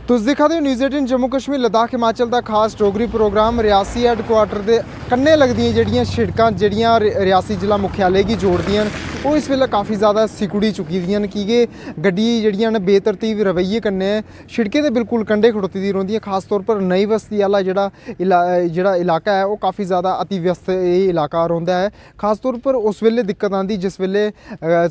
तुस दिखा दे न्यूज़ 18 जम्मू कश्मीर लद्दाख हिमाचल का खास डोगरी प्रोग्राम रियासी हैडकुआटर के कन्ने लगदियां जड़ियां शिड़कां जड़ियां रियासी जिला मुख्यालय की जोड़दियां वो इस वेले काफ़ी ज़्यादा सिकुड़ी चुकी दियां न कि गड्डी जड़ियां न बेतरतीब रवैये कन्नै शिड़कें दे बिल्कुल कंढे खड़ोती दी रौंह्दियां। खास तौर पर नई बस्ती आह्ला जेह्ड़ा इलाका है वो काफ़ी ज़्यादा अति व्यस्त इलाका रौंह्दा है। खास तौर पर उस वेले दिक्कत आंदी जिस वेले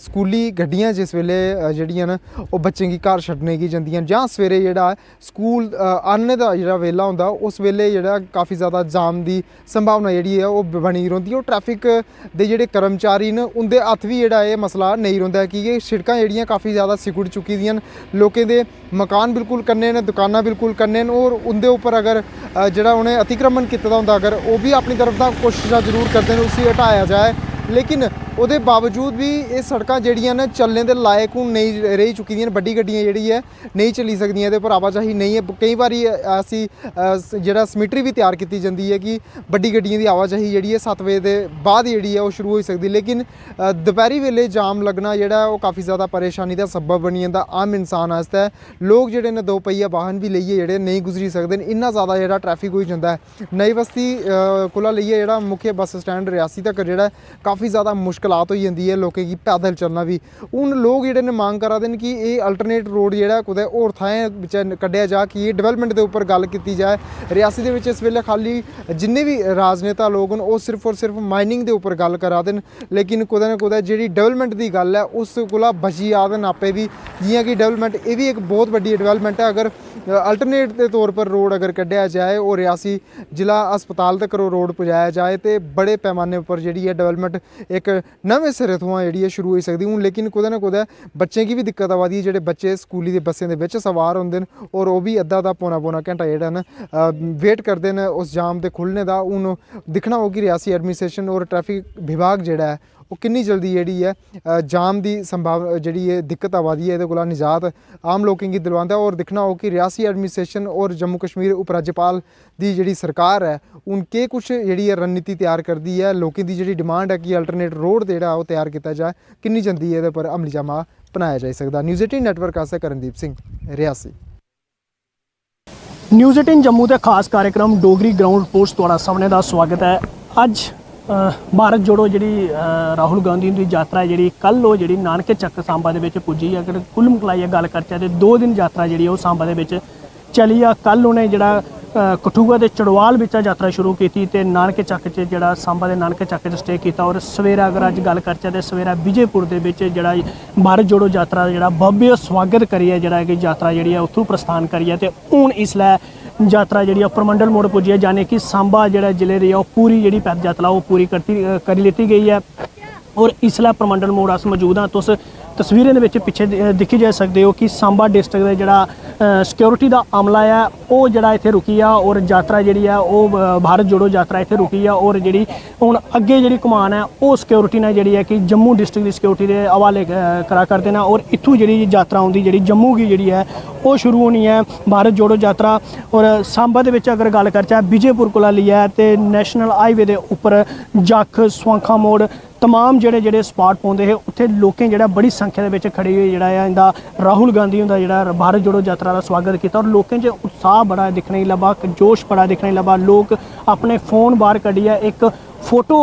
स्कूली गड्डियां जिस वेले जड़ियां न वो बच्चें गी घर छड्डने गी जंदियां जां सवेरे जेह्ड़ा स्कूल आने का जो वेला होंदा उस वेले जेह्ड़ा काफ़ी ज़्यादा जाम की संभावना जी है वो बनी रौंह्दी है। ट्रैफिक के जोड़े कर्मचारी न उंदे हत्थ भी जेह्ड़ा एह् मसला नहीं रौंह्दा है कि शिड़कां जेह्ड़ियां काफ़ी ज़्यादा सिकुड़ चुकी दियां न। लोकें दे मकान बिल्कुल कन्ने न, दुकानां बिल्कुल कन्ने न और उंदे उप्पर अगर जेह्ड़ा उ'नें अतिक्रमण कीते दा होंदा अगर वो भी अपनी तरफ दा कोशिशां जरूर करदे न उसी हटाया जाए, लेकिन ਉਹਦੇ बावजूद भी ये सड़कां ਜਿਹੜੀਆਂ ने चलने के लायक हूँ नहीं रही चुकी दी बड्डी गड्डियां ਜਿਹੜੀ है नहीं चली सकदियां ਇਹਦੇ पर आवाजाही नहीं है। कई बार ऐसी ਜਿਹੜਾ ਸਮਿਟਰੀ भी तैयार की जाती है कि बड्डी गड्डियां की आवाजाही ਜਿਹੜੀ है 7 बजे के बाद ਜਿਹੜੀ है वो शुरू हो सकती, लेकिन दोपहरी वेले जाम लगना ਜਿਹੜਾ वो काफ़ी ज़्यादा परेशानी का सबब बनी जाता आम इंसान आस्तै। लोग ਜਿਹੜੇ ने दो पहिया वाहन भी लेइयै ਜਿਹੜੇ नहीं गुजरी सकते, इन्ना ज़्यादा ਜਿਹੜਾ ट्रैफिक हो जाता है। नई बस्ती कोला लेइयै ਜਿਹੜਾ मुख्य बस स्टैंड रियासी तक ਜਿਹੜਾ काफ़ी ज़्यादा मुश्किलात हो जाती है लोगों की पैदल चलना भी। हूँ लोग जेह्ड़े मांग करा दे कि ये अल्टरनेट रोड जेह्ड़ा कुदै होर थाहें बिच कड्ढेआ जा कि डेवलपमेंट के उपर गल की जाए। रियासी दे विच इस वेले खाली जिन्ने भी राजनेता लोग न वो सिर्फ और सिर्फ माइनिंग के उपर गल करा दे, लेकिन कुदै ना कुदै जिहड़ी डेवलपमेंट की गल है उस कोला बची आ दे आपे भी। जियां कि डेवलपमेंट ये भी एक बहुत बड़ी डेवलपमेंट है। अगर अल्टरनेट के तौर पर रोड अगर कड्ढेआ जाए और रियासी जिला अस्पताल तक रोड पहुँचाया जाए तो बड़े पैमाने पर जी है डेवलपमेंट एक नवें सिरे थमां जी शुरू हो सकती हूँ। लेकिन कुदै ना कुदै बच्चें की भी दिक्कत आवा दी है, जोड़े बच्चे स्कूली दे बसें दे विच सवार होंदे न और वो भी अद्धा पौना घंटा जेह्ड़ा न वेट करते हैं उस जाम के खुलने का। हूँ दिखना हो कि रियासी एडमिनिस्ट्रेशन और ट्रैफिक विभाग जोड़ा है वो किन्नी जल्दी जी है जाम की संभावना जी है दिक्कत आवा दी है ये कोला निजात आम लोगों की दिलवांदा। और दिखना हो कि रियासी एडमिनिस्ट्रेशन और जम्मू कश्मीर उपराज्यपाल की जी सरकार है उनके कुछ जी रणनीति तैयार करती है। लोगों की जी डिमांड है कि अल्टरनेट रोड जोड़ा वो तैयार किया जाए, किन्नी जल्दी ये पर अमली जामा बनाया जा सकता। न्यूज़ 18 नेटवर्क आस्ते करणदीप सिंह रियासी। न्यूज़ 18 जम्मू के खास कार्यक्रम डोगरी ग्राउंड रिपोर्ट्स तुहाडा सबने का स्वागत है। अज भारत जोड़ो जी राहुल गांधी की यात्रा है जी कल वो जी नानके चक सांबा के पुजी। अगर कुल मिलाइए गल करचे तो 2 दिन यात्रा जी वो सांबा के चली आ। कल उन्हें जरा कठुआ के चड़वाल यात्रा शुरू की तो नानके चक जरा सांबा के नानके चक स्टे किया और सवेरा अगर अज गल करचे तो सवेरा विजयपुर के जरा भारत जोड़ो यात्रा जरा भव्य स्वागत करिए जरा कि यात्रा जी है उत्थों प्रस्थान करिए तो हूँ इसलै यात्रा जी परमंडल मोड़ पुजी है, यानी कि सांबा जो जिले की पूरी जी पैदल यात्रा वो पूरी करी लीती गई है। और इसलै परमंडल मोड़ अस मौजूद हाँ। तुस तस्वीरें दे पिछे दिखी जा सकते हो कि सांबा डिस्ट्रिक्ट का जरा सिक्योरिटी का अमला है वो जरा इत्थे रुकी है और यात्रा जी है वो भारत जोड़ो यात्रा इत्थे रुकी है। और जी हूँ अगे जी कमान है वो सिक्योरिटी ने जी है कि जम्मू डिस्ट्रिक्ट की सिक्योरिटी के हवाले करा करते हैं। और इत्थों जी यात्रा आँदी जी जम्मू की जी है वो शुरू होनी है भारत जोड़ो यात्रा। और सांबा दे विच अगर गल करचे विजयपुर कोला लिया तो नैशनल हाईवे के उपर जख स्वांखा मोड़ तमाम जोड़े स्पॉट पाते हैं उत्थे लोकें जो बड़ी संख्या के खड़े हुए जोड़ा इंदा राहुल गांधी उनका जोड़ा भारत जोड़ो यात्रा का स्वागत किया। और लोगों च उत्साह बड़ा दिखने ही लभा, जोश बड़ा दिखने लभा। लोग अपने फोन बाहर कढ़िए एक फोटो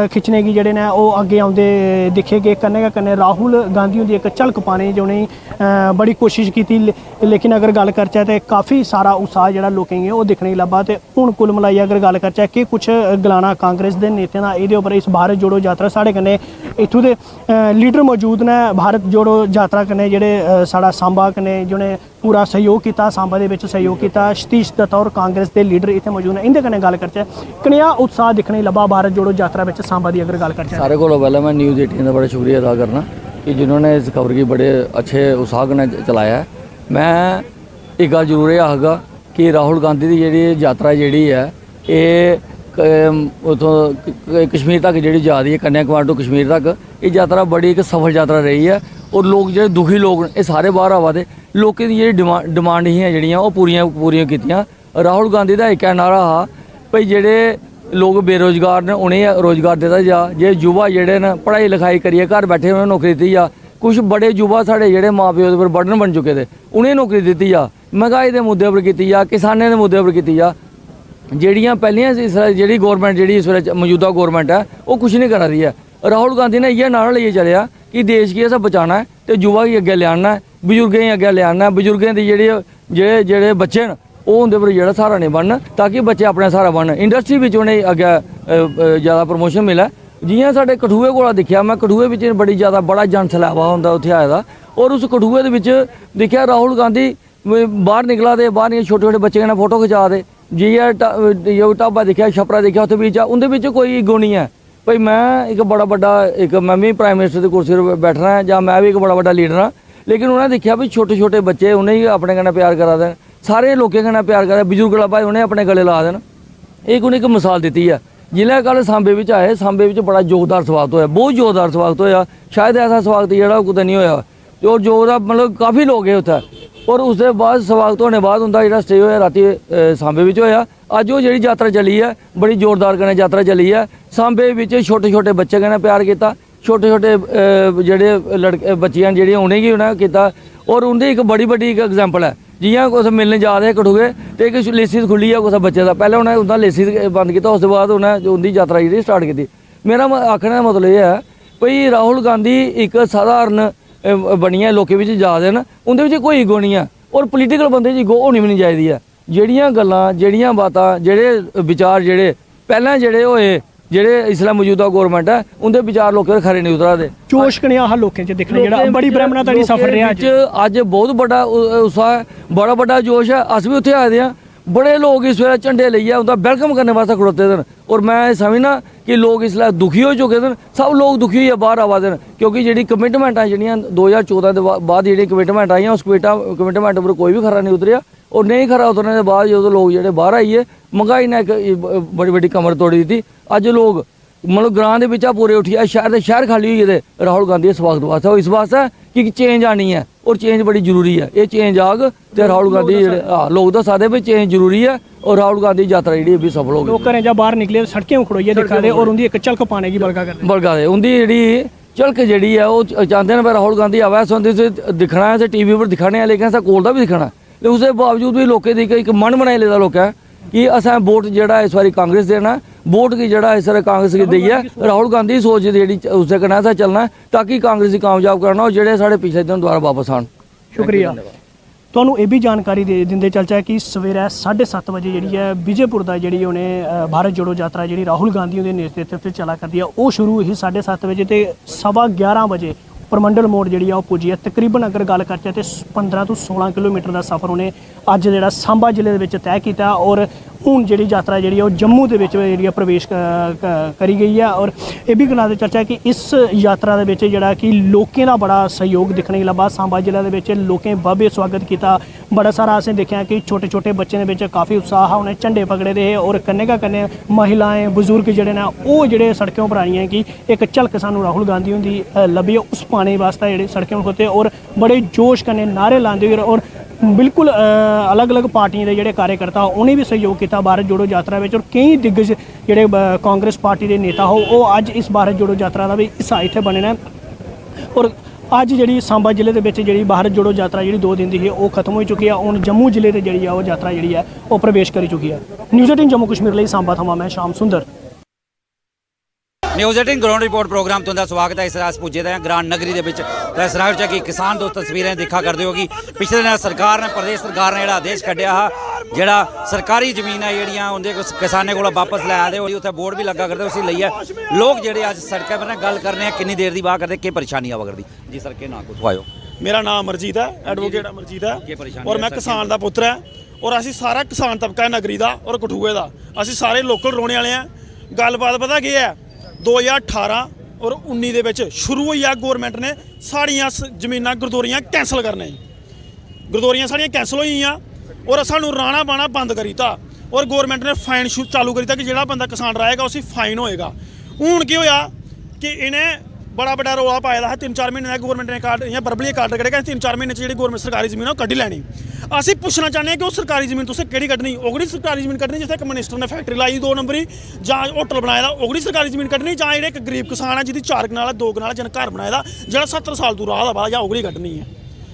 खिंचने की जोड़े ने वो अगे आते दिखे गए। कन्ने कन्ने राहुल गांधी की एक झलक पाने जो उन्हें बड़ी कोशिश की थी, लेकिन अगर गल करचे तो काफ़ी सारा उत्साह जोड़ा लोगों की वो दिखने लभा। तो हूँ कुल मिलाइए अगर गल करचे कि कुछ गलाना कांग्रेस के नेताओं का ये उपर इस भारत जोड़ो यात्रा साढ़े कन्ने इत्थों के लीडर मौजूद ने भारत जोड़ो यात्रा कन्ने जोड़े साड़ा सांबा कन्ने जिन्हें पूरा सहयोग किया सांबा दे विच सहयोग किया। सतीश दत्ता और कांग्रेस के लीडर इतने मौजूद हैं, इनके कन्ने गल करचे कनेहा उत्साह दिखने लभा भारत जोड़ो यात्रा में सांबा की अगर गल करचे। सारे को पहले मैं न्यूज़ 18 का बड़ा शुक्रिया अदा करना कि जिन्होंने इस खबर की बड़े अच्छे उत्साह ने चलाया है। मैं एक गल जरूर यह आखगा कि राहुल गांधी की जी यात्रा जी है ये उतों कश्मीर तक जी जा रही है, कन्याकुमारी टू कश्मीर तक ये यात्रा बड़ी एक सफल यात्रा रही है। और लोग जो दुखी लोग ये सारे बाहर आवा दे लोगों की जी डिमांड ही जड़ियाँ वो पूरियां कीतियां। राहुल गांधी का एक नारा हा भाई जेडे लोग बेरोजगार ने उन्हें रोजगार दिता जा, जे युवा जेडे न पढ़ाई लिखाई करिए घर बैठे उन्हें नौकरी दी जा। कुछ बड़े युवा साढ़े जेडे माँ प्यो पर बर्डन बन चुके थे उन्हें नौकरी दी जा। महंगाई के मुद्दे पर की जा, किसानों के मुद्दे पर की जा। ਜਿਹੜੀਆਂ ਪਹਿਲੀਆਂ ਜਿਹੜੀ ਗਵਰਨਮੈਂਟ ਜਿਹੜੀ ਇਸ ਵੇਲੇ ਮੌਜੂਦਾ ਗਵਰਨਮੈਂਟ ਹੈ ਉਹ ਕੁਝ ਨਹੀਂ ਕਰ ਰਹੀ ਹੈ। ਰਾਹੁਲ ਗਾਂਧੀ ਨੇ ਇਹ ਨਾਲ ਲਈ ਚੱਲਿਆ ਕਿ ਦੇਸ਼ ਕੀ ਸਭ ਬਚਾਉਣਾ ਹੈ ਤੇ ਯੁਵਾ ਹੀ ਅੱਗੇ ਲਿਆਉਣਾ ਹੈ, ਬਜ਼ੁਰਗਾਂ ਹੀ ਅੱਗੇ ਲਿਆਉਣਾ ਹੈ। ਬਜ਼ੁਰਗਾਂ ਦੀ ਜਿਹੜੇ ਬੱਚੇ ਨੇ ਉਹ ਉਹਦੇ ਪਰ ਜਿਹੜਾ ਸਹਾਰਾ ਨਹੀਂ ਬਣਨ ਤਾਂ ਕਿ ਬੱਚੇ ਆਪਣੇ ਸਹਾਰਾ ਬਣਨ। ਇੰਡਸਟਰੀ ਵਿੱਚ ਉਹਨੇ ਅੱਗੇ ਜ਼ਿਆਦਾ ਪ੍ਰਮੋਸ਼ਨ ਮਿਲਾ। ਜਿਵੇਂ ਸਾਡੇ ਕਠੂਏ ਕੋਲ ਦੇਖਿਆ ਮੈਂ, ਕਠੂਏ ਵਿੱਚ ਬੜੀ ਜ਼ਿਆਦਾ ਬੜਾ ਜਨ ਸੈਲਾਵਾ ਹੁੰਦਾ ਉੱਥੇ ਆਇਆ ਦਾ, ਔਰ ਉਸ ਕਠੂਏ ਦੇ ਵਿੱਚ ਦੇਖਿਆ ਰਾਹੁਲ ਗਾਂਧੀ ਬਾਹਰ ਨਿਕਲਾ ਦੇ, ਬਾਹਰ ਛੋਟੇ ਛੋਟੇ ਬੱਚੇ ਨਾਲ ਫੋਟੋ ਖਿਚਾ ਦੇ। जी ढाबा देखा, छपरा देखा, उत्थे बीच उनके कोई ईगो नहीं है भाई मैं एक बड़ा बड़ा एक मैं भी प्राइम मिनिस्टर की कुर्सी पर बैठना है या मैं भी एक बड़ा बड़ा लीडर हाँ। लेकिन उन्हें देखा भी छोटे छोटे बच्चे उन्हें ही अपने कन्नै प्यार करा देन, सारे लोगों कन्नै प्यार करा, बजुर्ग भाई उन्हें अपने गले ला देन। एक उन्हें एक मिसाल दी है। जिले कल सांबे में आए, सांबे में बड़ा जोरदार स्वागत होया, बहुत जोरदार स्वागत होया। शायद ऐसा स्वागत जो कुछ नहीं होया, जो जोरदार मतलब काफ़ी लोग है उत्थे। और उसके बाद स्वागत होने बाद उनका जो स्टे होया राती सांबे में होया। अज वो जी यात्रा चली है, बड़ी जोरदार कन्नै यात्रा चली है। सांबे में छोटे छोटे बच्चे कन्नै प्यार किया, छोटे छोटे जेडे लड़के बच्चियां जेहड़ियां उन्हें गी उन्हें किया। और उनकी एक बड़ी बड़ी एक एग्जाम्पल है, जियां कुछ मिलने जा रहे कठुए तो एक लेसिस खुली है कुछ बच्चे का, पहले उन्हें उनका लेसिस बंद किया, उसके बाद उन्हें उनकी यात्रा जी स्टार्ट की। मेरा आखने का मतलब यह है भाई राहुल गांधी एक साधारण बनिया लोगों में जा रहे हैं, उनके कोई ईगो नहीं है और पोलीटिकल बंदे ईगो होनी भी नहीं चाहिए है। ਜਿਹੜੀਆਂ ਗੱਲਾਂ ਜਿਹੜੀਆਂ ਬਾਤਾਂ ਜਿਹੜੇ ਵਿਚਾਰ ਜਿਹੜੇ ਪਹਿਲਾਂ ਜਿਹੜੇ ਹੋਏ ਜਿਹੜੇ ਇਸਲਾ ਮੌਜੂਦਾ ਗਵਰਨਮੈਂਟ ਹੈ ਉਹਦੇ ਵਿਚਾਰ ਲੋਕਾਂ ਦੇ ਖਰੇ ਨਹੀਂ ਉਤਰਦੇ। ਜੋਸ਼ ਕਣਿਆ ਆਹ ਲੋਕਾਂ 'ਚ ਦਿਖਣਾ ਜਿਹੜਾ ਬੜੀ ਬ੍ਰਹਮਣਾ ਦਾ ਸਫ਼ਰ ਰਿਹਾ ਅੱਜ ਬਹੁਤ ਵੱਡਾ ਉਤਸ਼ਾਹ ਹੈ, ਬੜਾ ਵੱਡਾ ਜੋਸ਼ ਹੈ। ਅਸੀਂ ਵੀ ਉੱਥੇ ਆਏ ਦੇ ਹਾਂ, बड़े लोग इस वे झंडे लिया उनका वेलकम करने वास्ते खड़ोते थे। और मैं समझना कि लोग इसलिए दुखी हो चुके थे, सब लोग दुखी होइए बाहर आवा दे, क्योंकि जी कमिटमेंट जड़ियाँ 2014 के बाद जी कमिटमेंट आई उस कमिटमेंट पर कोई भी खरा नहीं उतरिया। और नहीं खरा उतरने के बाद जो लोग जो बाहर आइए महंगाई ने एक बड़ी बड़ी कमर तोड़ी दी। अज लोग मतलब ग्रां के पूरे उठिए, शहर खाली हुई थे राहुल गांधी स्वागत वास्ते। इस वास्ते कि चेंज आनी है और चेंज बड़ी जरूरी है। ये चेंज आग तो राहुल गांधी लोग दस सकते भी चेंज जरूरी है और राहुल गांधी यात्रा जी भी सफल होगी। लोग घरें बाहर निकले सड़कें खड़ोइए दिखा दे और उनकी एक झलक पाने की बलगा दे उनकी जी झलक जी है वो चाहते हैं राहुल गांधी आवे दिखना है टीवी पर दिखाने है, लेकिन ऐसा कोल का भी दिखाना। लेकिन उसके बावजूद भी लोगों की एक मन बनाई लेता लोग है कि असा वोट जोड़ा इस बार कांग्रेस देना, वोट की जोड़ा इस बार कांग्रेस की दी है। राहुल गांधी सोच जी उससे कन्नै ऐसा चलना है ताकि कांग्रेस की कामयाब करना और जोड़े साढ़े पिछले दिन दोबारा वापस आन। शुक्रिया। ਤੁਹਾਨੂੰ ਇਹ ਵੀ ਜਾਣਕਾਰੀ ਦੇ ਦਿੰਦੇ ਚੱਲ ਚਾਹੇ ਕਿ ਸਵੇਰੇ 7:30 ਵਜੇ ਜਿਹੜੀ ਹੈ ਵਿਜੇਪੁਰ ਦਾ ਜਿਹੜੀ ਉਹਨੇ ਭਾਰਤ ਜੋੜੋ ਯਾਤਰਾ ਜਿਹੜੀ ਰਾਹੁਲ ਗਾਂਧੀ ਦੇ ਨੇਤਰਤਵ ਤੇ ਚਲਾ ਕਰਦੀ ਆ ਉਹ ਸ਼ੁਰੂ ਹੀ 7:30 ਵਜੇ ਤੇ 11:15 ਵਜੇ ਪਰਮੰਡਲ ਮੋੜ ਜਿਹੜੀ ਆ ਉਹ ਪੁੱਜੀ ਹੈ। ਤਕਰੀਬਨ ਅਗਰ ਗੱਲ ਕਰਚੇ ਤੇ 15 ਤੋਂ 16 ਕਿਲੋਮੀਟਰ ਦਾ ਸਫ਼ਰ ਉਹਨੇ ਅੱਜ ਜਿਹੜਾ ਸਾਂਬਾ ਜ਼ਿਲ੍ਹੇ ਦੇ ਵਿੱਚ ਤੈਅ ਕੀਤਾ। ਔਰ ਹੁਣ ਜਿਹੜੀ ਯਾਤਰਾ ਜਿਹੜੀ ਉਹ ਜੰਮੂ ਦੇ ਵਿੱਚ ਜਿਹੜੀ ਪ੍ਰਵੇਸ਼ ਕਰੀ ਗਈ ਹੈ। ਔਰ ਇਹ ਵੀ ਗੱਲਾਂ ਦੀ ਚਰਚਾ ਕਿ ਇਸ ਯਾਤਰਾ ਦੇ ਵਿੱਚ ਜਿਹੜਾ ਕਿ ਲੋਕਾਂ ਦਾ ਬੜਾ ਸਹਿਯੋਗ ਦਿਖਣੇ ਲੱਗਾ। ਸਾਂਬਾ ਜ਼ਿਲ੍ਹੇ ਦੇ ਵਿੱਚ ਲੋਕਾਂ ਬਾਬੇ ਸਵਾਗਤ ਕੀਤਾ, बड़ा सारा असें देखा कि छोटे छोटे बच्चों के काफ़ी उत्साह उन्हें झंडे पकड़े दे और कन्ने का कन्ने महिलाएं बुजुर्ग जोड़े ने वो जोड़े सड़कों पर आई हैं कि एक झलक सानू राहुल गांधी उनकी लभी है उस पाने वास्ते जोड़े सड़कों पर होते और बड़े जोश कन्ने नारे लाते हुए और बिल्कुल अलग अलग पार्टियों के जोड़े कार्यकर्ता उन्हें भी सहयोग किया भारत जोड़ो यात्रा में। और कई दिग्गज जोड़े कांग्रेस पार्टी के नेता हो वो अज इस भारत जोड़ो यात्रा का भी हिस्सा इत्थे बने ने। और ਅੱਜ ਜਿਹੜੀ ਸਾਂਬਾ ਜ਼ਿਲ੍ਹੇ ਦੇ ਵਿੱਚ ਜਿਹੜੀ ਭਾਰਤ ਜੋੜੋ ਯਾਤਰਾ ਜਿਹੜੀ 2 ਦਿਨ ਦੀ ਹੈ ਉਹ ਖਤਮ ਹੋ ਚੁੱਕੀ ਹੈ। ਹੁਣ ਜੰਮੂ ਜ਼ਿਲ੍ਹੇ ਤੇ ਜਿਹੜੀ ਆ ਉਹ ਯਾਤਰਾ ਜਿਹੜੀ ਹੈ ਉਹ ਪ੍ਰਵੇਸ਼ ਕਰੀ ਚੁੱਕੀ ਹੈ। ਨਿਊਜ਼ 18 ਜੰਮੂ ਕਸ਼ਮੀਰ ਲਈ ਸਾਂਬਾ ਥਾਵਾਂ ਮੈਂ ਸ਼ਾਮ ਸੁੰਦਰ। न्यूज़ 18 ग्राउंड रिपोर्ट प्रोग्राम तुंदा स्वागत है। इस रास पुजे हैं ग्रां नगरी के इस राह कि किसान दोस्त तस्वीरें दिखा करते हो कि पिछले दिन सरकार ने प्रदेश सरकार ने जो आदेश कढ़िया जोड़ा सरकारी जमीन है जी उनके किसानों को वापस लै आए उत्थे बोर्ड भी लगा करते उसी लिए लोग जोड़े अज सड़क पर गल करने किन्नी देर की बात करते कि परेशानी आवा करती जी सर के नाम कुछ आयो। मेरा नाम अमरजीत है, एडवोकेट अमरजीत है और मैं किसान का पुत्र है और असी सारा किसान तबका नगरी का और कठुए का असी सारे लोकल रोने वाले हैं। गलबात पता की है 2018 और 19 ਦੇ ਵਿੱਚ ਸ਼ੁਰੂ ਹੋਈ ਆ ਗਵਰਨਮੈਂਟ ਨੇ ਸਾਰੀਆਂ ਜ਼ਮੀਨਾਂ ਗਰਦੋਰੀਆਂ ਕੈਂਸਲ ਕਰਨੇ, ਗਰਦੋਰੀਆਂ ਸਾਰੀਆਂ ਕੈਂਸਲ ਹੋਈਆਂ ਔਰ ਸਾਨੂੰ ਰਾਣਾ ਬਾਣਾ ਬੰਦ ਕਰੀਤਾ ਔਰ ਗਵਰਨਮੈਂਟ ਨੇ ਫਾਈਨ ਚਾਲੂ ਕਰੀਤਾ ਕਿ ਜਿਹੜਾ ਬੰਦਾ ਕਿਸਾਨ ਰਾਏਗਾ ਉਸੇ ਫਾਈਨ ਹੋਏਗਾ। ਹੁਣ ਕੀ ਹੋਇਆ ਕਿ ਇਹਨੇ बड़ा बड़ा रौला पाया है 3-4 महीने का गवर्नमेंट ने कार्ड या बरबली कार्ड कढ़ेगा 3-4 महीने जी गवर्नमेंट सरकारी जमीन कढ़ी लैनी। असीं पुछना चाहते हैं कि वो सरकारी जमीन तुसें केड़ी कड्ढनी, ओगड़ी सरकारी जमीन कड्ढनी जिस मिनिस्टर ने फैक्ट्री लाई 2 नंबरी जां होटल बनाया ओगड़ी सरकारी जमीन कड्ढनी जां जेह्ड़े एक गरीब किसान है जिहदी 4 कनाल 2 कनाल जिन घर बनाया जेह्ड़ा 70 साल तू राह दा बाद जां ओगड़ी कड्ढनी है।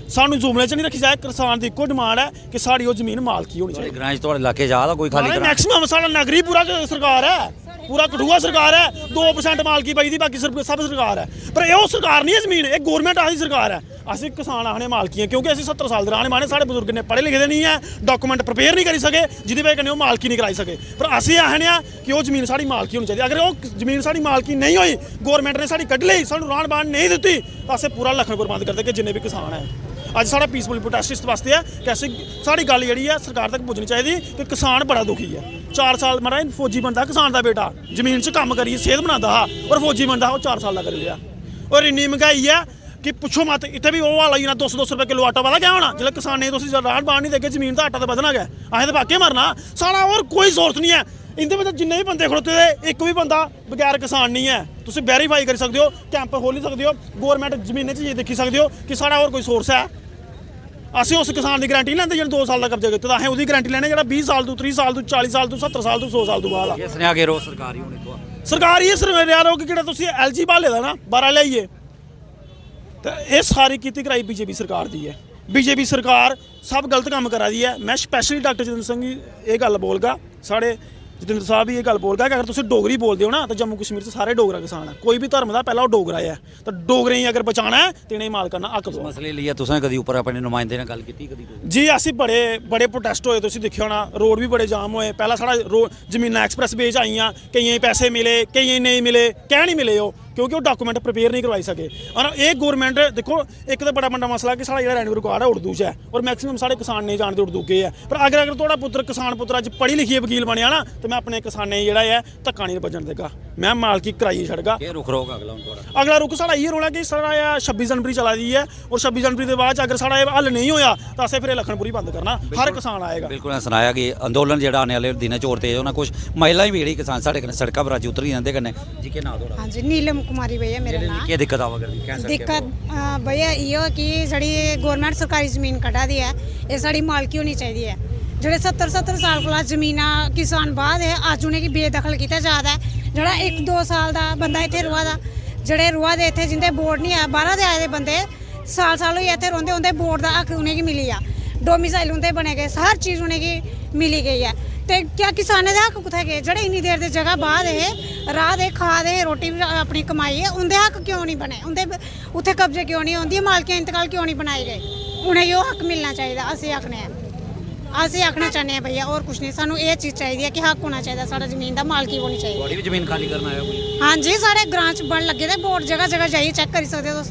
ਸਾਨੂੰ ਜ਼ੁਮਲੇ 'ਚ ਨਹੀਂ ਰੱਖੀ ਜਾਏ। ਕਿਸਾਨ ਦੀ ਇੱਕੋ ਡਿਮਾਂਡ ਹੈ ਕਿ ਸਾਡੀ ਉਹ ਜ਼ਮੀਨ ਮਾਲਕੀ ਹੋਣੀ ਚਾਹੀਦੀ। ਗ੍ਰਾਂਜ ਤੁਹਾਡੇ ਇਲਾਕੇ ਜਾ ਕੋਈ ਖਾਲੀ ਕਰਾ ਮੈਕਸਿਮਮ ਸਾਡਾ ਨਗਰੀ ਪੂਰਾ ਸਰਕਾਰ ਹੈ, ਪੂਰਾ ਕਠੂਆ ਸਰਕਾਰ ਹੈ। 2% ਮਾਲਕੀ ਪਈ ਦੀ, ਬਾਕੀ ਸਭ ਸਰਕਾਰ ਹੈ। ਪਰ ਇਹ ਉਹ ਸਰਕਾਰ ਨਹੀਂ ਹੈ ਜ਼ਮੀਨ, ਇਹ ਗੌਰਮੈਂਟ ਆਹੀ ਸਰਕਾਰ ਹੈ। ਅਸੀਂ ਕਿਸਾਨ ਆਖਣੇ ਮਾਲਕੀ ਹੈ, ਕਿਉਂਕਿ ਅਸੀਂ 70 ਸਾਲ ਦੇ ਰਹਿਣੇ ਵਾਲੇ, ਸਾਡੇ ਬਜ਼ੁਰਗ ਨੇ ਪੜ੍ਹੇ ਲਿਖੇ ਦੇ ਨਹੀਂ ਹੈ, ਡਾਕੂਮੈਂਟ ਪ੍ਰਪੇਅਰ ਨਹੀਂ ਕਰੀ ਸਕੇ, ਜਿਹਦੀ ਵਜ੍ਹਾ ਕਰਕੇ ਉਹ ਮਾਲਕੀ ਨਹੀਂ ਕਰਾਈ ਸਕੇ। ਪਰ ਅਸੀਂ ਆਖਣੇ ਆ ਕਿ ਉਹ ਜ਼ਮੀਨ ਸਾਡੀ ਮਾਲਕੀ ਹੋਣੀ ਚਾਹੀਦੀ। ਅਗਰ ਉਹ ਜ਼ਮੀਨ ਸਾਡੀ ਮਾਲਕੀ ਨਹੀਂ ਹੋਈ, ਗੌਰਮੈਂਟ ਨੇ ਸਾਡੀ ਕੱਢ ਲਈ, ਸਾਨੂੰ ਰਾਣ ਬਾਣ ਨਹੀਂ ਦਿੱਤੀ, ਤਾਂ ਅਸੀਂ ਪੂਰਾ ਲਖਨਪੁਰ ਬੰਦ ਕਰਦੇ ਕਿ ਜਿੰਨੇ ਵੀ ਕਿਸਾਨ ਹੈ। ਅੱਜ ਸਾਡਾ ਪੀਸਫੁਲ ਪ੍ਰੋਟੈਸਟ ਇਸ ਵਾਸਤੇ ਹੈ ਕਿ ਅਸੀਂ ਸਾਡੀ ਗੱਲ ਜਿਹੜੀ ਹੈ ਸਰਕਾਰ ਤੱਕ ਪਹੁੰਚਣੀ ਚਾਹੀਦੀ ਕਿ ਕਿਸਾਨ ਬੜਾ ਦੁਖੀ ਹੈ। 4 ਸਾਲ ਮਾਰਾ ਫੌਜੀ ਬੰਦਾ ਕਿਸਾਨ ਦਾ ਬੇਟਾ ਜ਼ਮੀਨ 'ਚ ਕੰਮ ਕਰੀ ਸਿਹਤ ਬਣਾਉਂਦਾ ਹਾਂ, ਔਰ ਫੌਜੀ ਬੰਦਾ ਉਹ 4 ਸਾਲ ਦਾ ਕਰ ਲਿਆ। ਔਰ ਇੰਨੀ ਮਹਿੰਗਾਈ ਹੈ ਕਿ ਪੁੱਛੋ ਮਤ। ਇੱਥੇ ਵੀ ਉਹ ਵਾਲਾ ਹੀ ਨਾ 200 ਰੁਪਏ ਕਿਲੋ ਆਟਾ ਵਾਲਾ ਕਿਆ ਹੋਣਾ, ਜਿਹੜਾ ਕਿਸਾਨੇ ਤੁਸੀਂ ਰਾਣ ਬਾਣ ਨਹੀਂ ਦੇ ਕੇ ਜ਼ਮੀਨ ਦਾ ਆਟਾ ਤਾਂ ਵਧਣਾ ਗਿਆ, ਅਸੀਂ ਤਾਂ ਵਾਕੇ ਮਰਨਾ। ਸਾਡਾ ਹੋਰ ਕੋਈ ਸੋਰਸ ਨਹੀਂ ਹੈ। ਇਹਦੇ ਵਿੱਚ ਜਿੰਨੇ ਵੀ ਬੰਦੇ ਖੜੋਤੇ ਦੇ, ਇੱਕ ਵੀ ਬੰਦਾ ਬਗੈਰ ਕਿਸਾਨ ਨਹੀਂ ਹੈ। ਤੁਸੀਂ ਵੈਰੀਫਾਈ ਕਰ ਸਕਦੇ ਹੋ, ਕੈਂਪ ਖੋਲ੍ਹ ਸਕਦੇ ਹੋ, ਗੌਰਮੈਂਟ ਜ਼ਮੀਨਾਂ 'ਚ ਇਹ ਦੇਖੀ ਸਕਦੇ ਹੋ ਕਿ ਸਾਡਾ ਹੋਰ ਕੋਈ ਸੋਰਸ ਹੈ। ਅਸੀਂ ਉਸ ਕਿਸਾਨ ਦੀ ਗਾਰੰਟੀ ਲੈਂਦੇ ਜਿਹੜਾ 2 ਸਾਲ ਦਾ ਕਬਜ਼ਾ ਕੀਤਾ, ਤਾਂ ਅਸੀਂ ਉਹਦੀ ਗਾਰੰਟੀ ਲੈਣੇ ਜਿਹੜਾ 20 ਸਾਲ ਤੋਂ 30 ਸਾਲ ਤੋਂ 40 ਸਾਲ ਤੋਂ 70 ਸਾਲ ਤੋਂ 100 ਸਾਲ ਤੋਂ ਬਾਅਦ ਆ। ਇਸ ਨੇ ਆਗੇ ਰੋ ਸਰਕਾਰੀ ਹੋਣੇ ਤੋਂ ਸਰਕਾਰ ਇਹ ਸਰਵੇਰਿਆਰ ਹੋ ਕਿ ਜਿਹੜਾ ਤੁਸੀਂ ਐਲਜੀ ਭਾਲੇ ਦਾ ਨਾ 12 ਲਿਆਈਏ, ਤਾਂ ਇਹ ਸਾਰੀ ਕੀਤੀ ਕਰਾਈ ਬੀਜੇਪੀ ਸਰਕਾਰ ਦੀ ਹੈ। ਬੀਜੇਪੀ ਸਰਕਾਰ ਸਭ ਗਲਤ ਕੰਮ ਕਰਾ ਦੀ ਹੈ। ਮੈਂ ਸਪੈਸ਼ਲੀ ਡਾਕਟਰ ਜਤਿੰਦਰ ਸਿੰਘ ਜੀ ਇਹ ਗੱਲ ਬੋਲਗਾ, ਸਾਡੇ ਜਤਿੰਦਰ ਸਾਹਿਬ ਵੀ ਇਹ ਗੱਲ ਬੋਲਗਾ ਕਿ ਅਗਰ ਤੁਸੀਂ ਡੋਗਰੀ ਬੋਲਦੇ ਹੋ ਨਾ ਤਾਂ ਜੰਮੂ ਕਸ਼ਮੀਰ 'ਚ ਸਾਰੇ ਡੋਗਰਾ ਕਿਸਾਨ ਹੈ। ਕੋਈ ਵੀ ਧਰਮ ਦਾ ਪਹਿਲਾਂ ਉਹ ਡੋਗਰਾ ਹੈ, ਤਾਂ ਡੋਗਰੇ ਹੀ ਅਗਰ ਬਚਾਉਣਾ ਹੈ ਤੇ ਨਹੀਂ ਮਾਲ ਕਰਨਾ ਹੱਕ ਦੋ। ਮਸਲੇ ਲਈ ਤੁਸੀਂ ਕਦੀ ਉੱਪਰ ਆਪਣੇ ਨੁਮਾਇੰਦੇ ਨਾਲ ਗੱਲ ਕੀਤੀ ਕਦੀ? ਜੀ ਅਸੀਂ ਬੜੇ ਪ੍ਰੋਟੈਸਟ ਹੋਏ, ਤੁਸੀਂ ਦੇਖਿਆ ਹੋਣਾ, ਰੋਡ ਵੀ ਬੜੇ ਜਾਮ ਹੋਏ। ਪਹਿਲਾਂ ਸਾਡਾ ਜ਼ਮੀਨਾਂ ਐਕਸਪ੍ਰੈਸ ਵੇਚ ਆਈਆਂ, ਕਈਆਂ ਪੈਸੇ ਮਿਲੇ, ਕਈਆਂ ਨਹੀਂ ਮਿਲੇ, ਕਹਿ ਨਹੀਂ ਮਿਲੇ ਉਹ, ਕਿਉਂਕਿ ਉਹ ਡਾਕੂਮੈਂਟ ਪ੍ਰਪੇਅਰ ਨਹੀਂ ਕਰਵਾਈ ਸਕੇ। ਔਰ ਇਹ ਗੌਰਮੈਂਟ ਦੇਖੋ, ਇੱਕ ਤਾਂ ਬੜਾ ਵੱਡਾ ਮਸਲਾ ਕਿ ਸਾਡਾ ਜਿਹੜਾ ਰੈਵਨਿਊ ਰਿਕਾਰਡ ਹੈ ਉਰਦੂ 'ਚ ਹੈ, ਔਰ ਮੈਕਸਿਮਮ ਸਾਡੇ ਕਿਸਾਨ ਨਹੀਂ ਜਾਣਦੇ ਉਰਦੂ ਕੀ ਹੈ। ਪਰ ਅਗਰ ਤੁਹਾਡਾ ਪੁੱਤਰ ਕਿਸਾਨ ਪੁੱਤਰ ਅੱਜ ਪੜ੍ਹੀ ਲਿਖੀ ਵਕੀਲ ਬਣਿਆ ਨਾ, ਤਾਂ ਮੈਂ ਆਪਣੇ ਕਿਸਾਨੇ ਜਿਹੜਾ ਹੈ ਧੱਕਾ ਨਹੀਂ ਵੱਜਣ ਦੇਗਾ। ਮੈਂ ਮਾਲਕੀ ਕਰਾਈ ਛੱਡਗਾ। ਇਹ ਰੁਖ ਰੋਗ ਅਗਲਾ ਰੁਕ ਸਾਡਾ ਇਹ ਰੋਲਾ ਕਿ ਸਾਡਾ 26 ਜਨਵਰੀ ਚਲਾ ਦੀ ਹੈ, ਔਰ 26 ਜਨਵਰੀ ਦੇ ਬਾਅਦ ਅਗਰ ਸਾਡਾ ਇਹ ਹੱਲ ਨਹੀਂ ਹੋਇਆ ਤਾਂ ਅਸੀਂ ਫਿਰ ਲਖਨਪੁਰੀ ਬੰਦ ਕਰਨਾ। ਹਰ ਕਿਸਾਨ ਆਏਗਾ। ਬਿਲਕੁਲ ਨੇ ਸੁਣਾਇਆ ਕਿ ਅੰਦੋਲਨ ਜਿਹੜਾ ਆने ਵਾਲੇ ਦਿਨਾਂ 'ਚ ਹੋਰ ਤੇਜ਼ ਹੋਣਾ। ਕੁਝ ਮਹਿਲਾएं भी किसान साढ़े कने सड़कों पर आज उतरी जाते कने जी के नाम थोड़ा। हाँ जी, नीलम कुमारी भैया मेरा नाम। क्या दिक्कत आवा करदी क्या दिक्कत भैया यो कि जड़ी गवर्नमेंट सरकारी जमीन कटा दी है, ये साड़ी मालकी होनी चाहिए है। ਜਿਹੜੇ 70 ਸਾਲ ਕੋਲ ਜ਼ਮੀਨਾਂ ਕਿਸਾਨ ਬਾਅਦ ਹੈ, ਅੱਜ ਉਹਨਾਂ ਦੀ ਬੇਦਖਲ ਕੀਤਾ ਜਾਂਦਾ ਹੈ। ਜਿਹੜਾ 1-2 ਸਾਲ ਦਾ ਬੰਦਾ ਇੱਥੇ ਰੁਆ ਦਾ, ਜਿਹੜੇ ਰੁਆ ਦੇ ਇੱਥੇ ਜਿੰਦੇ ਬੋਰਡ ਨਹੀਂ ਆ, ਬਾਹਰ ਦੇ ਆਏ ਦੇ ਬੰਦੇ ਸਾਲ ਹੀ ਇੱਥੇ ਰਹਿੰਦੇ, ਉਹਦੇ ਬੋਰਡ ਦਾ ਹੱਕ ਉਹਨੇ ਕੀ ਮਿਲੀ ਆ, ਡੋਮਿਸਾਈਲ ਹੁੰਦੇ ਬਣੇ ਗਏ, ਹਰ ਚੀਜ਼ ਉਹਨੇ ਕੀ ਮਿਲੀ ਗਈ ਹੈ। ਤੇ ਕਿਆ ਕਿਸਾਨਾਂ ਦੇ ਹੱਕ ਕਿੱਥੇ ਗਏ? ਜਿਹੜੇ ਇੰਨੀ ਦੇਰ ਦੀ ਜਗ੍ਹਾ ਬਾਅਦ ਇਹ ਰਾਹ ਦੇ ਖਾ ਦੇ ਰੋਟੀ ਆਪਣੀ ਕਮਾਈ ਹੈ, ਉਹਦੇ ਹੱਕ ਕਿਉਂ ਨਹੀਂ ਬਣੇ? ਉਹਦੇ ਉੱਥੇ ਕਬਜ਼ੇ ਕਿਉਂ ਨਹੀਂ ਹੁੰਦੀ? ਮਾਲਕੀਆਂ ਇੰਤਕਾਲ ਕਿਉਂ ਨਹੀਂ ਬਣਾਏ ਗਏ? ਉਹਨੇ ਉਹ ਹੱਕ ਮਿਲਣਾ ਚਾਹੀਦਾ। ਅਸੀਂ आखना चाहते हैं भैया, और कुछ नहीं। सानू ये चीज़ चाहिए कि हक होना चाहिए, सारा जमीन का मालकी होनी चाहिए। थोड़ी भी जमीन खाली करना है कोई? हाँ जी, साढ़े ग्रां च बन लगे थे बोर्ड, जगह जगह जाइए चेक कर सकते हो तुम।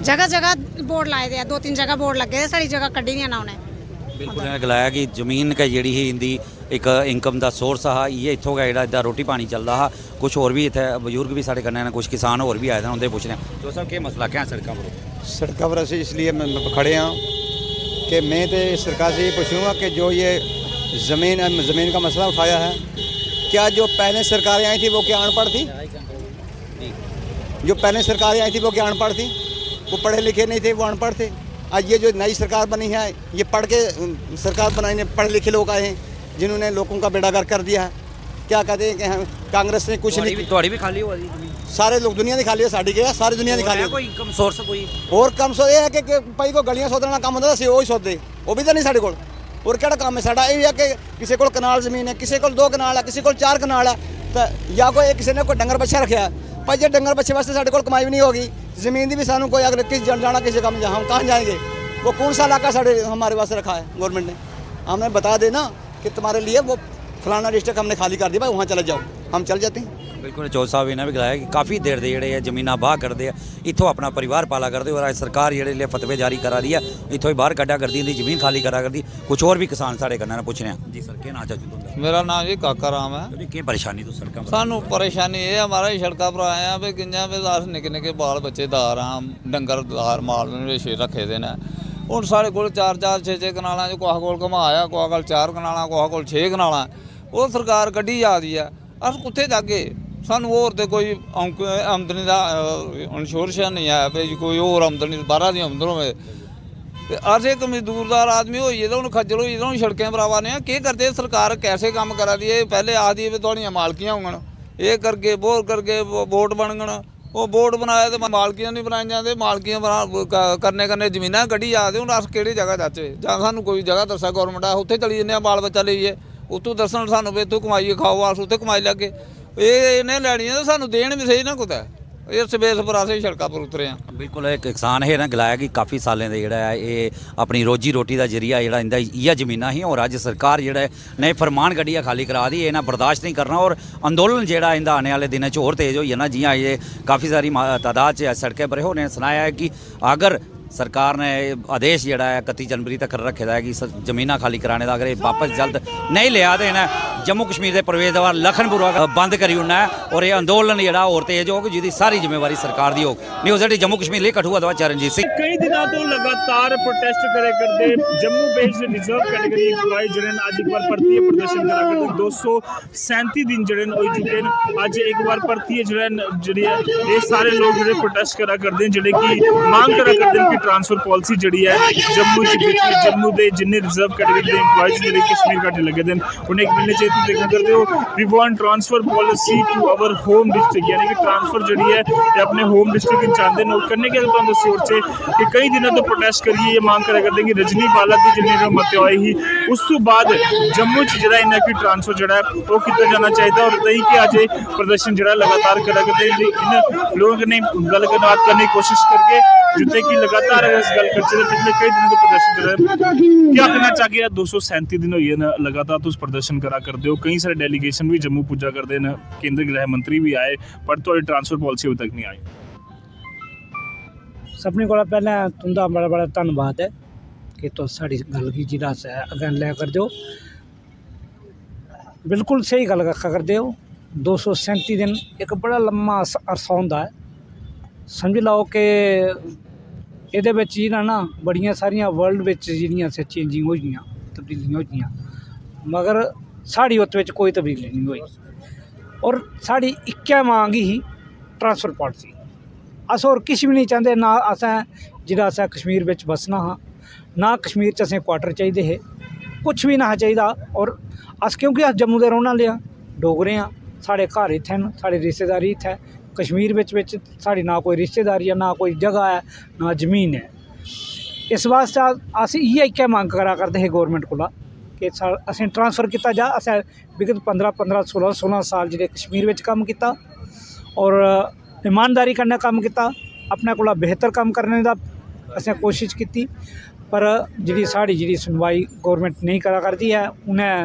जगह बोर्ड लाए थे, 2-3 जगह बोर्ड लगे थे, सारी जगह कड्ढी दी ना उन्हें। बिल्कुल इन्हें गलाया कि जमीन का जी हिंदी एक इनकम का सोर्स हा, ये इतों का जो रोटी पानी चलता हा। कुछ होर भी इतने बजुर्ग भी साढ़े कन्नै, कुछ किसान होर भी आए थे, उन्हें पूछने जो सब क्या मसला क्या सड़कों पर? सड़कों पर असं इसलिए खड़े हाँ कि मैं तो सरकार से ये पूछूंगा कि जो ये ज़मीन का मसला उठाया है, क्या जो पहले सरकारें आई थी वो क्या अनपढ़ थी? जो पहले सरकारें आई थी वो क्या अनपढ़ थी? वो पढ़े लिखे नहीं थे, वो अनपढ़ थे। आज ये जो नई सरकार बनी है, ये पढ़ के सरकार बनाई ने, पढ़े लिखे लोग आए हैं जिन्होंने लोगों का बेड़ागर कर दिया है। क्या कहते हैं कि कांग्रेस ने कुछ नहीं, थोड़ी भी खाली हुआ सारे लोग दुनिया की खाली है, साड़ी के सारी दुनिया की खाली है। कोई इनकम सोर्स कोई और कम सो ये है कि भाई को गलियां सोधना काम होता है, वो ही सोधे, वो भी तो नहीं साढ़े कोल। और केड़ा काम है साड़ा? ये है कि किसी को कनाल जमीन है, किसी को 2 कनाल है, किसी को 4 कनाल है, तो या कोई किसी ने कोई डंगर बच्चा रखा है। भाई जो डंगर बच्चे वास्ते साढ़े कोल कमाई भी नहीं होगी, जमीन की भी सानू कोई अगर किस जाना किसी काम जहाँ हम कहाँ जाएंगे? वो कौन सा इलाका साढ़े हमारे वास्ते रखा है गवर्नमेंट ने? हमें बता देना कि तुम्हारे लिए वो फलाना डिस्ट्रिक्ट हमने खाली कर दिया, भाई वहाँ चले जाओ, हम चल जाते हैं। बिल्कुल चौधरी साहब इन्हें भी गलाया कि काफ़ी देर दे ਜਿਹੜੇ ਜ਼ਮੀਨਾਂ ਬਾਹ ਕਰਦੇ ਆ, इतों अपना परिवार पाला करते। और आज सरकार ਜਿਹੜੇ लिए फतवे जारी करा दी है, इतों ही बाहर कड्ढा करती थी, जमीन खाली करा करती। कुछ और भी किसान साढ़े कन्नै पूछने जी सर क्या नाम चाचू? मेरा नाम जी काका राम है। क्या परेशानी तो सड़कों? सानू परेशानी ये हमारा सड़कों पर आए हैं भी किंजा भी अस निक्के निक्के बाल बच्चे दार हाँ, डंगर दार माल वेशे रखे दे ने। हुण साढ़े कोल 4-4 6-6 कनालां च कुसा कोल घमाया, कुसा कोल 4 कनालां, कुसा कोल 6 कनालां, वो सरकार कड्ढी जा दी है। अस कुत्थे जागे? सानू होर ते कोई आमदनी का इंश्योरेंस नहीं है भाई, कोई होर आमदनी बाहर की आमदन होवे। अस एक मजदूरदार आदमी होइए तो हूँ खज्जल होइए तो हूँ सड़कें पर आवा ने। केह् करदे सरकार? कैसे काम करा दी है? पहले आखदी है तुहाड़ियां मालकियां होङन, ये करके वो करके वोट बनगन, ਉਹ ਬੋਰਡ ਬਣਾਇਆ ਤੇ ਮਾਲਕੀਆਂ ਨਹੀਂ ਬਣਾਈ ਜਾਂਦੇ, ਮਾਲਕੀਆਂ ਕਰਨੇ ਜ਼ਮੀਨਾਂ ਕੱਢੀ ਜਾਂਦੇ। ਹੁਣ ਅਸ ਕਿਹੜੀ ਜਗ੍ਹਾ ਜਾਚੇ, ਜਾਂ ਸਾਨੂੰ ਕੋਈ ਜਗ੍ਹਾ ਦੱਸਿਆ ਗੌਰਮੈਂਟ ਆ ਉੱਥੇ ਚਲੀ ਜੰਨੇ ਆ, ਬਾਲ ਬੱਚਾ ਲਈਏ ਉੱਥੋਂ ਦੱਸਣ ਸਾਨੂੰ ਵੀ ਇੱਥੋਂ ਕਮਾਈਏ, ਖਾਓ ਵਾਸ ਉੱਥੇ ਕਮਾਈ ਲੱਗੇ। ਇਹ ਇਹਨੇ ਲੈਣੀਆਂ ਤਾਂ ਸਾਨੂੰ ਦੇਣ ਵੀ ਸਹੀ ਨਾ ਕੁਤਾ। ਇਹ ਸਵੇਸ ਪਰਾਸੇ ਸੜਕਾਂ ਪਰ ਉਤਰੇ ਆ। ਬਿਲਕੁਲ ਇੱਕ ਕਿਸਾਨ ਹੈ ਨਾ ਗਲਾਇਆ ਕਿ ਕਾਫੀ ਸਾਲਾਂ ਦੇ ਜਿਹੜਾ ਹੈ ਇਹ ਆਪਣੀ ਰੋਜੀ ਰੋਟੀ ਦਾ ਜਰੀਆ ਜਿਹੜਾ ਇਹਦਾ ਇਹ ਜ਼ਮੀਨਾਂ ਹੀ, ਔਰ ਅੱਜ ਸਰਕਾਰ ਜਿਹੜਾ ਹੈ ਨਏ ਫਰਮਾਨ ਕੱਢਿਆ ਖਾਲੀ ਕਰਾ दी। ਇਹ ਨਾ ਬਰਦਾਸ਼ਤ नहीं करना और अंदोलन ਜਿਹੜਾ ਇਹਦਾ आने वाले दिनों च होर तेज़ होई जाना। जियां ये काफ़ी सारी तादाद च सड़कें पर उन्हें सुनाया है कि अगर सरकार ने आदेश जोड़ा है 31 जनवरी तक रखे है कि जमीना खाली कराने का, अगर ये वापस जल्द नहीं लिया तो इन्हें जम्मू कश्मीर के प्रवेश द्वार लखनपुर बंद करी उड़ना है और ये अंदोलन जोड़ा होर तेज होग, जिसकी सारी जिम्मेवारी सरकार की होग। न्यूज़ 8 जम्मू कश्मीर लिए कठुआ दवा चरणजीत सिंह। कई दिनों तो लगातार प्रोटेस्ट करे करते Jammu based reserve category employ जड़े अज एक बार परतिए प्रदर्शन करा करते 237 दिन जड़े हो चुके हैं। अज एक बार परतिए जड़े ये सारे लोग जो प्रोटेस्ट करा करते हैं, जोड़े कि मांग करा करते हैं कि ट्रांसफर पॉलिसी जी है जम्मू के जिन्ने रिजर्व कैटेगरी के एम्प्लॉयज जो कश्मीर घाटे लगे थे उन्हें एक मिलने चाहिए। देखा करते हो we want transfer policy to our home district, यानी कि ट्रांसफर जी है ये अपने होम डिस्ट्रिक्ट चाहते हैं करने के सोच से कि कई दिनों तो प्रोटेस्ट करिए ये मांग करा करते हैं कि रजनी बाला की जिन्हें मत आई ही उस तो बाद जम्मू जो इन्हें की ट्रांसफर जोड़ा है वो किया जाना चाहिए। और तई कि अज प्रदर्शन जो लगातार करा करते हैं इन लोगों ने गल बात करने की कोशिश करके जितने कि लगातार इस गल करते पिछले कई दिनों तो प्रदर्शन क्या कहना चाहिए। 237 दिन हुई है लगातार तुम प्रदर्शन करा करते हो, कई सारे डेलीगेशन भी जम्मू पुजा करते हैं, केंद्रीय गृह मंत्री भी आए पर थोड़ी ट्रांसफर पॉलिसी अभी तक नहीं आई। सबने को पहले तुंदा बड़ा बड़ा धन्यवाद है कि तुम साड़ी गल की जिला अगर लै कर दो, बिल्कुल सही गल करते हो। 237 दिन एक बड़ा लम्मा अरसा होंदा है, समझ लो कि ਇਹਦੇ ਵਿੱਚ ਜਿਹੜਾ ਨਾ ਬੜੀਆਂ ਸਾਰੀਆਂ ਵਰਲਡ ਵਿੱਚ ਜਿਹੜੀਆਂ ਚੇਂਜਿੰਗ ਹੋਈਆਂ, ਤਬਦੀਲੀਆਂ ਹੋਈਆਂ, ਮਗਰ ਸਾਡੀ ਉਹਦੇ ਵਿੱਚ ਕੋਈ ਤਬਦੀਲੀ ਨਹੀਂ ਹੋਈ। ਔਰ ਸਾਡੀ ਇੱਕੇ ਮੰਗ ਹੀ ट्रांसफर पॉलिसी। अस होर किश भी नहीं चाहते, ना असें जिहड़ा असें कश्मीर विच बसना हा, ना कश्मीर च असें क्वार्टर चाहिए हे, कुछ भी ना चाहिए। और अस क्योंकि अस जम्मू दे रौह्ने आह्ले आं, डोगरे आं, साढ़े घर इत्थै न, साढ़ी रिश्तेदारी इत्थै। कश्मीर विच साड़ी ना कोई रिश्तेदारी है, ना कोई जगह है, ना जमीन है। इस वास्ते अस इ'यै इक्कै मंग करा करदे हे गौरमेंट कोला कि असें ट्रांसफर किया जा। असें विगत 15 16 साल जेह्ड़े कश्मीर विच कम्म कीता और ईमानदारी कन्नै कम्म कीता, अपने कोला बेहतर कम्म करने दा असें कोशिश की, पर जिहड़ी साड़ी जिहड़ी सुनवाई गौरमेंट नहीं करा करदी है। उन्हें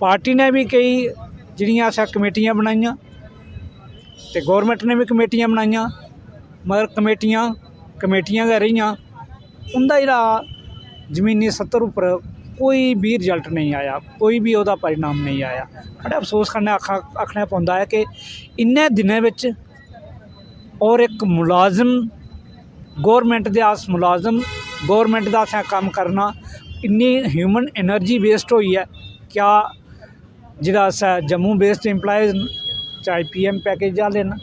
पार्टी ने भी कई जिहड़ियां असें कमेटियां बनाइयां ते गौरमेंट ने भी कमेटियां बनाइयां, मगर कमेटियां गै रहियां, उंदा जेह्ड़ा जमीनी सत्तर उप्पर कोई भी रिजल्ट नहीं आया, कोई भी ਉਹਦਾ परिणाम नहीं आया। बड़े अफसोस कन्नै आखना पौंदा है कि इन्ने दिनें विच और एक मुलाजम गौरमेंट दे अस मुलाजम गौरमेंट दा असें कम्म करना, इन्नी ह्यूमन एनर्जी वेस्ट होई है। क्या जिहड़ा असें जम्मू बेस्ड एम्प्लॉयज़ चाहे PM पैकेज वाले न,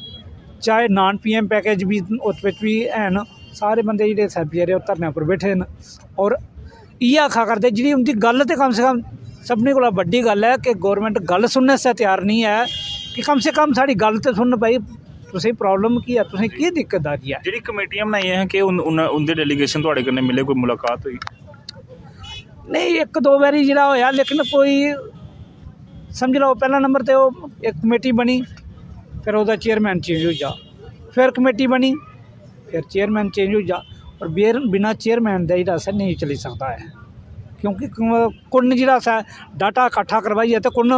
चाहे नॉन PM पैकेज भी उस भी हैन, सारे बंदे जेह्ड़े बेचारे धरने पर बैठे न। और इ'यै आखा करदे जी उनकी गल तो कम से कम सबने कोला बड्डी गल है कि गौरमेंट गल सुनने से तैयार नहीं है कि कम से कम साड़ी गल तो सुन भाई, तुसें प्रॉब्लम की है, तुसें की दिक्कत आ रही है। ਜਿਹੜੀ ਕਮੇਟੀਆਂ ਬਣਾਈਆਂ ਹੈ ਕਿ उनके डेलीगेशन ਤੁਹਾਡੇ कन्नै मिले, कोई मुलाकात हुई? नहीं, एक दो बारी जिहड़ा होया, लेकिन कोई समझ लो पहला नंबर तो एक कमेटी बनी, फिर उसका चेयरमैन चेंज हो जा, फिर कमेटी बनी, फिर चेयरमैन चेंज हो जा। और बिना चेयरमैन का जिहड़ा असें नहीं चली सकता है, क्योंकि कुन जिहड़ा असें डाटा इकट्ठा करवाइए तो कुन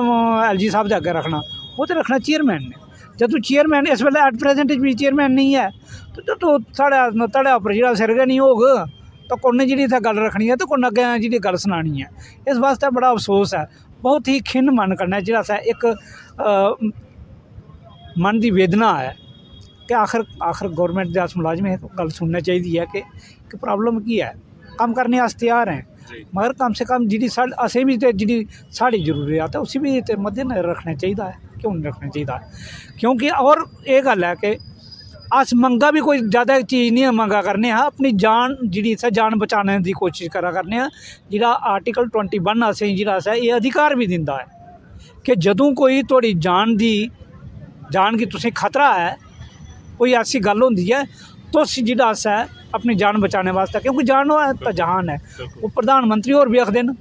LG साहब के अगे रखना, वो तो रखना चेयरमैन ने। जदों चेयरमैन इस वेले एट प्रेजेंट भी चेयरमैन नहीं है, तो जो साढ़े धड़े उपर जिहड़ा सिर गै नहीं होग तो कुन जी इत्थै गल रखनी है, तो कुन अगे जी गल सुनानी है। इस वास्ते बड़ा अफसोस है, बहुत ही खिन मन करना जिहड़ा असें एक मन की वेदना है कि आखिर गौरमेंट के अस मुलाजम है, गल सुननी चाहिए है कि प्रॉब्लम की है। कम करने अस तैयार हैं, मगर कम से कम जी असें भी तो जी साड़ी जरूरियात है उसी भी तो मद्देनजर रखना चाहिए है। क्यों नहीं रखना चाहिए? क्योंकि और ये गल है कि अस मंगा भी कोई ज़्यादा चीज़ नहीं मंगा करने, अपनी जान जी इत्थै जान बचाने की कोशिश करा करने। जिहड़ा आर्टिकल 21 असें जिहड़ा ये अधिकार भी दिंदा है कि जदों कोई थोड़ी जान की जान की तुसें खतरा है, कोई ऐसी गल होंदी है तुस जिहड़ा अस है अपनी जान बचाने वास्ते, क्योंकि जान है तो जहान है। वो प्रधानमंत्री होर भी आखदे न,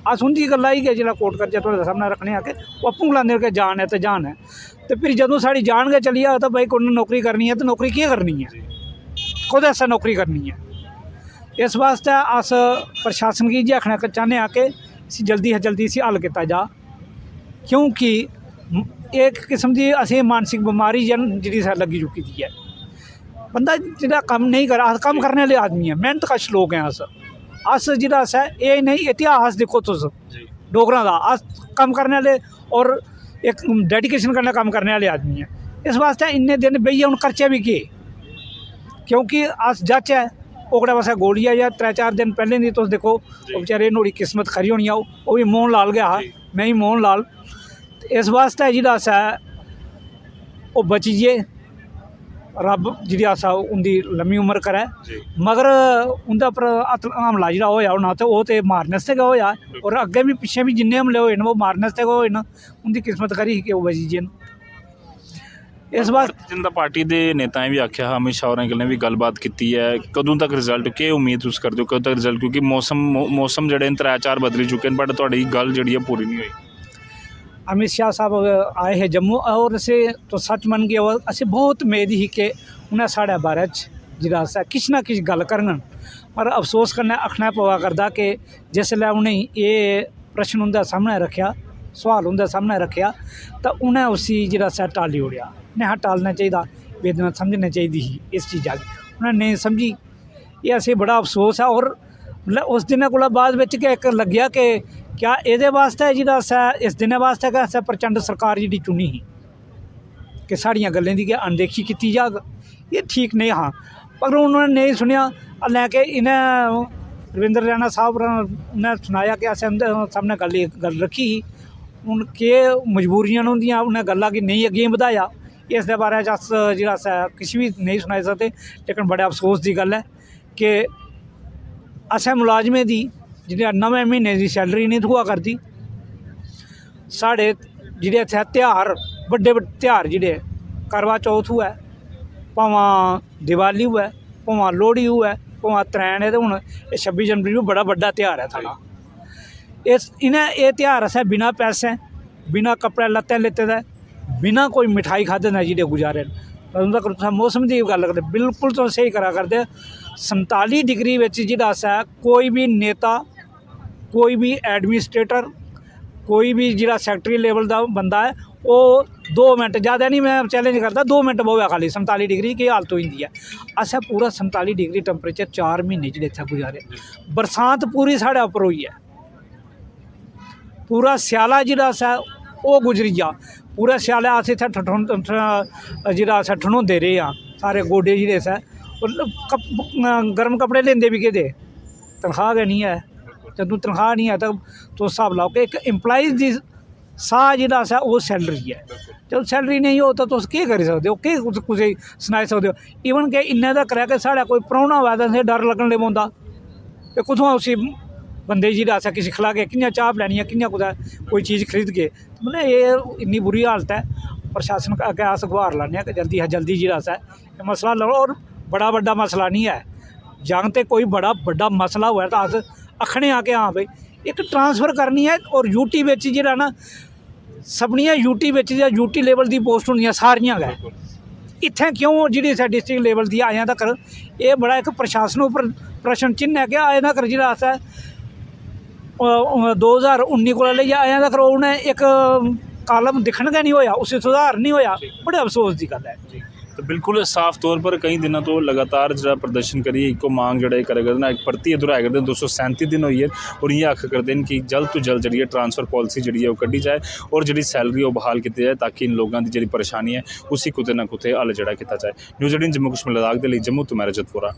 अस उंदी गल्ला ही गै जिहड़ा कोट करजे तुहाडे सामने रखने आके वो आपूं गलांदे कि जान है तो जान है। तो फिर जदों साड़ी जान गै चली जा तो भाई कोई नौकरी करनी है तो नौकरी केह् करनी है, कोह्दे आस्तै नौकरी करनी है। इस वास्ते अस प्रशासन गी इ'यै आखना चाहने आं कि इसी जल्दी शा जल्दी इसी हल कीता जा, क्योंकि एक किस्म की असें मानसिक बमारी जिहड़ी लगी चुकी दी है। बंदा जिहड़ा कम्म नहीं करा, अस कम्म करने आह्ले आदमी हैं, मेहनत कश लोग हैं। अस जिहड़ा अस है एह् नहीं, इतिहास देखो तुस डोगरां दा, अस कम्म करने आह्ले और एक डेडिकेशन कन्नै कम्म करने आह्ले आदमी हैं। इस वास्ते इन्ने दिन बेहियै हून करचै भी केह्, क्योंकि अस जाचै ओकड़े पास्सै गोली आई, 3-4 दिन पैह्लें दी तुस देखो बेचारे नुहाड़ी किस्मत खरी होनी आ, ओह् भी मोहन लाल गै हा, मैं ही मोहन लाल। इस वास्ते जिहड़ा अस है ओह् बचिए, रब जिहड़ी अस उंदी लम्मी उम्र करै, मगर उंदे उप्पर हमला जिहड़ा होया होना ते ओह् ते मारने आस्तै गै होया, और अग्गें भी पिच्छें भी जिन्ने हमले होए न ओह् मारने आस्तै गै होए न। उंदी किस्मत खरी ही कि ओह् बची गे न। इस बार जनता पार्टी के नेताएं भी आख्या, अमित शाह होरें कन्नै भी गलबात की है, कदों तक रिजल्ट केह् उम्मीद तुस करदे हो, कदों तक रिजल्ट, क्योंकि मौसम जेह्ड़े न 3-4 बदली चुके हैं, बट तुहाडी गल जेह्ड़ी है पूरी नहीं हुई। अमित शाह साहब आए हैं जम्मू, और असें तो सच मन गए, और असें बहुत उम्मीद ही कि उन्हें साढ़े बारे च जिहड़ा अस किश ना किश गल करङन, पर अफसोस कन्नै आखना पवा करदा कि जिसलै उ'नें एह् प्रश्न उंदे सामने रखेआ, सवाल उंदे सामने रखेआ, तो उ'नें उसी जिहड़ा अस टाली ओड़ेआ। उ'नें टालना चाहिदा, वेदना समझनी चाहिदी ही इस चीज़ा गी, उ'नें नेईं समझी। ये असें बड़ा अफसोस है, और मतलब उस दिन कोला बाद बिच गै इक लग्गेआ कि क्या एह्दे वास्ते जिहड़ा असें इस दिनै वास्ते गै असें प्रचंड सरकार जिहड़ी चुनी ही कि साड़ियां गल्लें दी गै अनदेखी कीती जाग, ये ठीक नहीं हा। पर उन्होंने नहीं सुनिया, लैके इन्हें रविंद्र रैना साहब ने सुनाया कि असें उंदे सामने गल रखी ही, हूँ केह् मजबूरियां होंदियां, उन्हें गल्ला गी नहीं अग्गें बधाया। इस दे बारे च अस जिहड़ा अस किश भी नहीं सुनाई सकदे, लेकिन बड़े अफसोस की गल है कि असें मुलाजमें दी जिहड़े 9वें महीने की सैलरी नहीं थ्होआ करदी। साढ़े जिहड़े इत्थै त्यौहार बड्डे त्यौहार जिहड़े करवा चौथ होऐ, भावां दिवाली होऐ, भावां लोहड़ी होऐ, भावां त्रैन है, तो हूँ 26 जनवरी भी बड़ा बड्डा त्यौहार है साढ़ा। इन्हें एह् त्यौहार असें बिना पैसे, बिना कपड़े लत्ते लेते दे, बिना कोई मिठाई खाद्धे ने जिहड़े गुजारे न। उं'दा तुस मौसम की गल करदे, बिल्कुल तुस स्हेई करा करदे। 47 डिग्री बिच जिहड़ा अस कोई भी नेता, कोई भी एडमिनिस्ट्रेटर, कोई भी जिहड़ा सैकटरी लेवल का बंदा है, वो 2 मिनट ज़्यादा नहीं, मैं चैलेंज करता 2 मिनट बहोया खाली 47 डिग्री की हालत होई जंदी है। असें पूरा 47 डिग्री टैंपरेचर 4 महीने जिहड़े इत्थै गुजारे। बरसात पूरी साढ़े उप्पर होई है, पूरा स्याला जिहड़ा अस वो गुजरी जा, पूरा स्याला अस इत्थै जिहड़ा अस ठंडोंदे रेह् आं, सारे गोडे जिहड़े अस गर्म कपड़े लेंदे भी केह्दे, तनखाह गै नहीं है। जदूं तनखाह नहीं है तो तुस हिसाब लाओ कि एक एम्पलाइज दी साह जिहड़ा अस वो सैलरी है, जब सैलरी नहीं हो तो तुस केह् करी सकदे हो, केह् कुसै गी सनाई सकदे हो। ईवन कि इन्ने तक है कि साढ़ा कोई परौह्ना होऐ तो असें डर लग्गन लगी पौंदा कि कुत्थुआं उसी बंदे जिहड़ा असें किश खलागे, कि'यां चाह् पलैनी है, कि'यां कुदै कोई चीज़ खरीदगे। मतलब एह् इन्नी बुरी हालत है। प्रशासन अग्गें अस गुहार लाने आं कि जल्दी शा जल्दी जिहड़ा अस एह् मसला लड़ो, और बड़ा बड्डा मसला नहीं है। जंग ते कोई बड़ा बड्डा मसला होऐ तो अस आखने आं कि हाँ भाई एक ट्रांसफ़र करनी है, और यूटी बिच जेह्ड़ा ना सभनियां यूटी बिच जां यूटी लेवल दी पोस्ट होंदियां सारियां गै, इत्थें क्यों जिहड़ी असें डिस्ट्रिक्ट लेवल दी अजें तक्कर एह् बड़ा एक प्रशासन उप्पर प्रश्न चिन्ह है कि अजें तक्कर जेह्ड़ा अस 2019 कोला लेइयै अजें तक्कर उ'नें एक कालम दिक्खन गै नहीं होया, उसी सुधार नहीं होया। बड़े अफसोस की गल है। तो बिल्कुल साफ तौर पर कई दिनों तो लगातार जो प्रदर्शन करिए इको मांग जो करे करते हैं, भर्ती दोहराया करते 237 दिन हुई है, और ये आख करते हैं कि जल्द तो जल्द जी ट्रांसफर पॉलिसी जी वो कढ़ी जाए, और जी सैलरी वो बहाल की जाए, ताकि इन लोगों की जी परेशानी है उसी कुते ना कुते हल जड़ा किया जाए। न्यूज़ 18 जम्मू कश्मीर लद्दाख के लिए जम्मू तो मैं रजतपुरा।